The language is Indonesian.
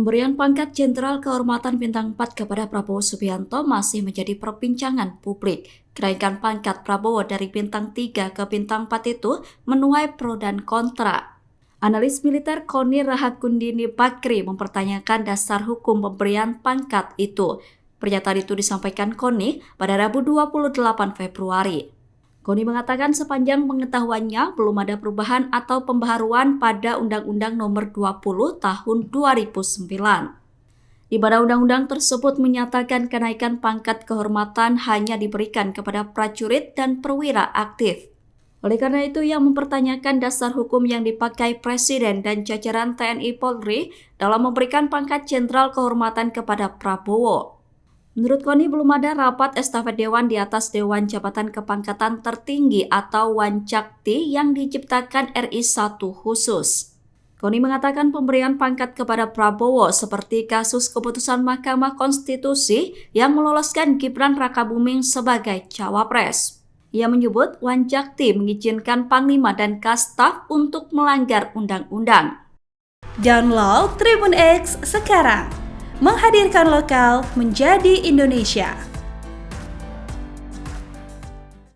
Pemberian pangkat Jenderal Kehormatan Bintang 4 kepada Prabowo Subianto masih menjadi perbincangan publik. Kenaikan pangkat Prabowo dari Bintang 3 ke Bintang 4 itu menuai pro dan kontra. Analis militer Koni Rahakundini Bakri mempertanyakan dasar hukum pemberian pangkat itu. Pernyataan itu disampaikan Koni pada Rabu 28 Februari. Koni mengatakan sepanjang pengetahuannya belum ada perubahan atau pembaharuan pada Undang-Undang Nomor 20 Tahun 2009. Di mana undang-undang tersebut menyatakan kenaikan pangkat kehormatan hanya diberikan kepada prajurit dan perwira aktif. Oleh karena itu, ia mempertanyakan dasar hukum yang dipakai Presiden dan jajaran TNI Polri dalam memberikan pangkat Jenderal Kehormatan kepada Prabowo. Menurut Koni, belum ada rapat estafet Dewan di atas Dewan Jabatan Kepangkatan Tertinggi atau Wanjakti yang diciptakan RI 1 khusus. Koni mengatakan pemberian pangkat kepada Prabowo seperti kasus keputusan Mahkamah Konstitusi yang meloloskan Gibran Rakabuming sebagai cawapres. Ia menyebut Wanjakti mengizinkan Panglima dan Kastaf untuk melanggar undang-undang. Download Tribun X sekarang. Menghadirkan lokal menjadi Indonesia.